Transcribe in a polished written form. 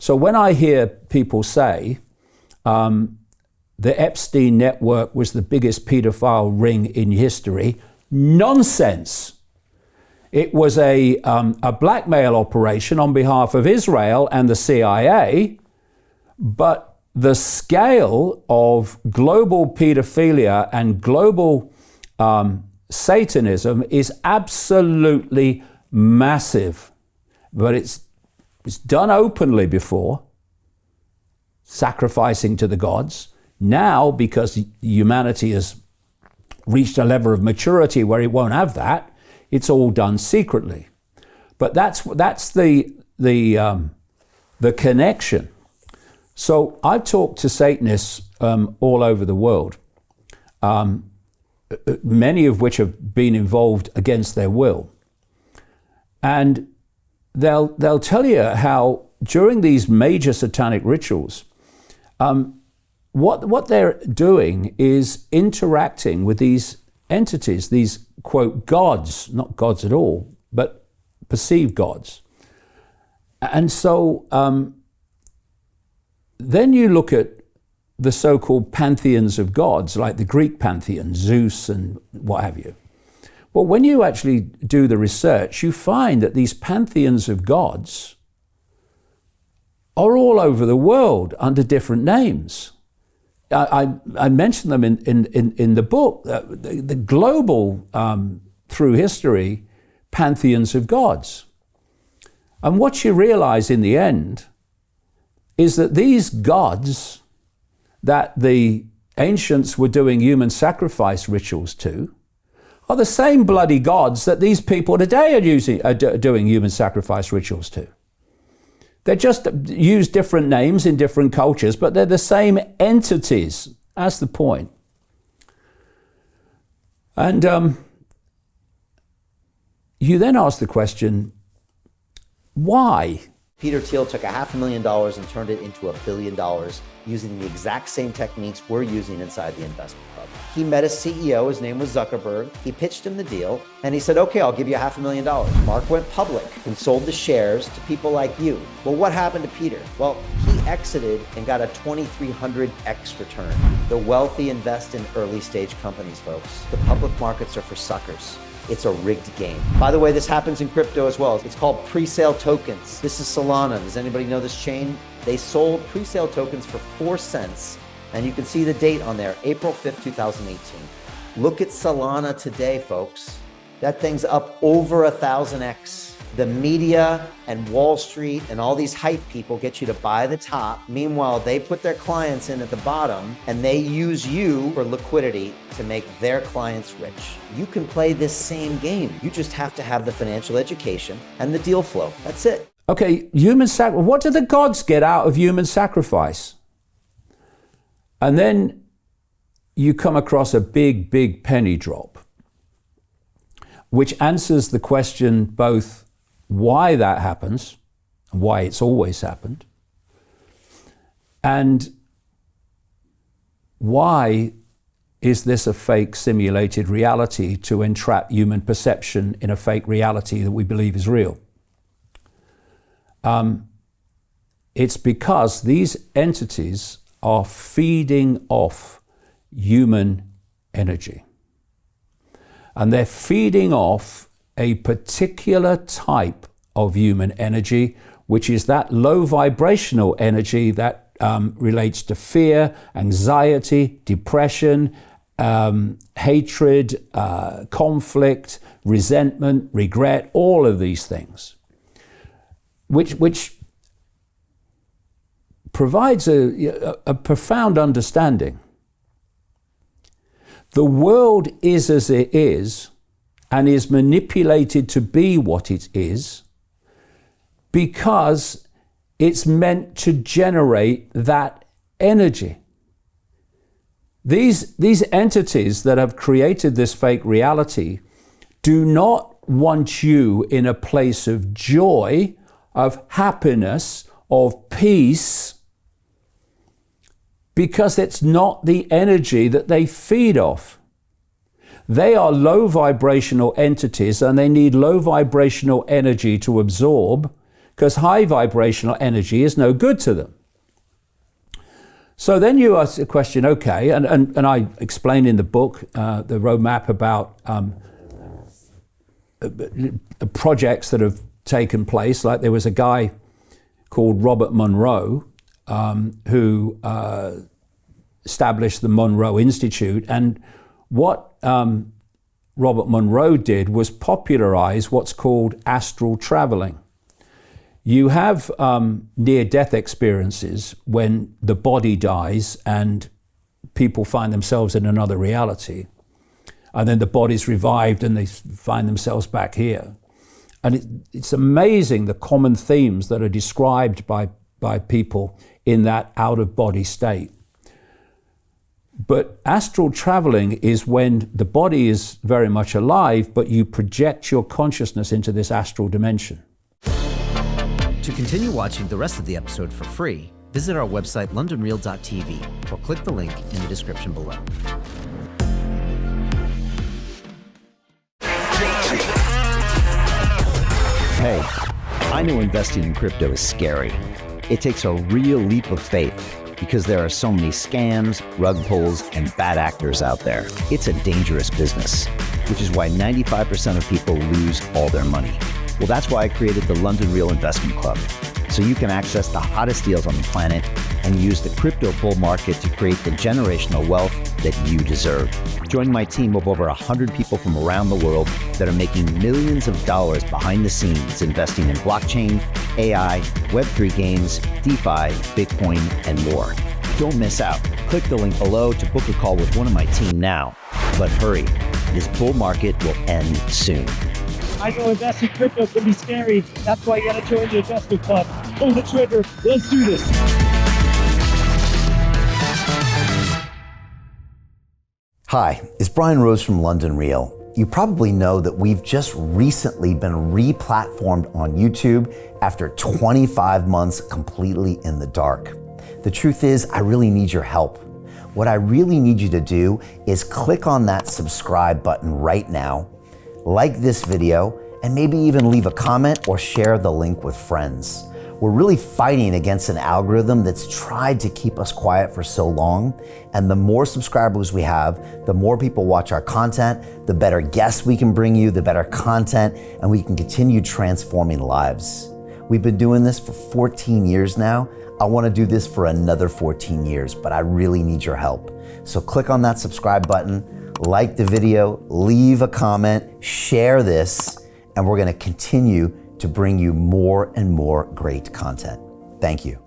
So when I hear people say the Epstein network was the biggest paedophile ring in history, nonsense. It was a blackmail operation on behalf of Israel and the CIA, but the scale of global pedophilia and global Satanism is absolutely massive. But it's done openly before, sacrificing to the gods. Now, because humanity has reached a level of maturity where it won't have that, it's all done secretly. But that's the connection. So I've talked to Satanists all over the world, many of which have been involved against their will, and they'll tell you how during these major satanic rituals, what they're doing is interacting with these entities, these, quote, gods, not gods at all, but perceived gods. And so then you look at the so-called pantheons of gods, like the Greek pantheon, Zeus and what have you. Well, when you actually do the research, you find that these pantheons of gods are all over the world under different names. I mentioned them in the book, the global, through history, pantheons of gods. And what you realize in the end is that these gods that the ancients were doing human sacrifice rituals to are the same bloody gods that these people today are doing human sacrifice rituals to. They just use different names in different cultures, but they're the same entities. That's the point. And you then ask the question, why? Peter Thiel took $500,000 and turned it into $1 billion using the exact same techniques we're using inside the investment club. He met a CEO, his name was Zuckerberg. He pitched him the deal and he said, okay, I'll give you $500,000. Mark went public and sold the shares to people like you. Well, what happened to Peter? Well, he exited and got a 2,300x return. The wealthy invest in early stage companies, folks. The public markets are for suckers. It's a rigged game. By the way, this happens in crypto as well. It's called pre-sale tokens. This is Solana. Does anybody know this chain? They sold pre-sale tokens for 4 cents. And you can see the date on there, April 5th, 2018. Look at Solana today, folks. That thing's up over 1,000x. The media and Wall Street and all these hype people get you to buy the top. Meanwhile, they put their clients in at the bottom and they use you for liquidity to make their clients rich. You can play this same game. You just have to have the financial education and the deal flow. That's it. Okay, what do the gods get out of human sacrifice? And then you come across a big, big penny drop, which answers the question both why that happens, why it's always happened, and why is this a fake simulated reality to entrap human perception in a fake reality that we believe is real? It's because these entities are feeding off human energy. And they're feeding off a particular type of human energy, which is that low vibrational energy that relates to fear, anxiety, depression, hatred, conflict, resentment, regret, all of these things, which provides a profound understanding. The world is as it is and is manipulated to be what it is because it's meant to generate that energy. These entities that have created this fake reality do not want you in a place of joy, of happiness, of peace, because it's not the energy that they feed off. They are low vibrational entities and they need low vibrational energy to absorb because high vibrational energy is no good to them. So then you ask the question, okay, and I explain in the book the roadmap about projects that have taken place. Like there was a guy called Robert Monroe who established the Monroe Institute, and what Robert Monroe did was popularize what's called astral traveling. You have near-death experiences when the body dies and people find themselves in another reality. And then the body's revived and they find themselves back here. And it's amazing the common themes that are described by people in that out-of-body state. But astral traveling is when the body is very much alive, but you project your consciousness into this astral dimension. To continue watching the rest of the episode for free, visit our website londonreal.tv or click the link in the description below. Hey, I know investing in crypto is scary. It takes a real leap of faith because there are so many scams, rug pulls, and bad actors out there. It's a dangerous business, which is why 95% of people lose all their money. Well, that's why I created the London Real Investment Club, so you can access the hottest deals on the planet and use the crypto bull market to create the generational wealth that you deserve. Join my team of over 100 people from around the world that are making millions of dollars behind the scenes investing in blockchain, AI, Web3 games, DeFi, Bitcoin, and more. Don't miss out. Click the link below to book a call with one of my team now. But hurry, this bull market will end soon. I know investing crypto can be scary. That's why you gotta join the investment club. Pull the trigger. Let's do this. Hi, it's Brian Rose from London Real. You probably know that we've just recently been re-platformed on YouTube after 25 months completely in the dark. The truth is, I really need your help. What I really need you to do is click on that subscribe button right now, like this video, and maybe even leave a comment or share the link with friends. We're really fighting against an algorithm that's tried to keep us quiet for so long, and the more subscribers we have, the more people watch our content, the better guests we can bring you, the better content, and we can continue transforming lives. We've been doing this for 14 years now. I want to do this for another 14 years, but I really need your help. So click on that subscribe button, like the video, leave a comment, share this, and we're going to continue to bring you more and more great content. Thank you.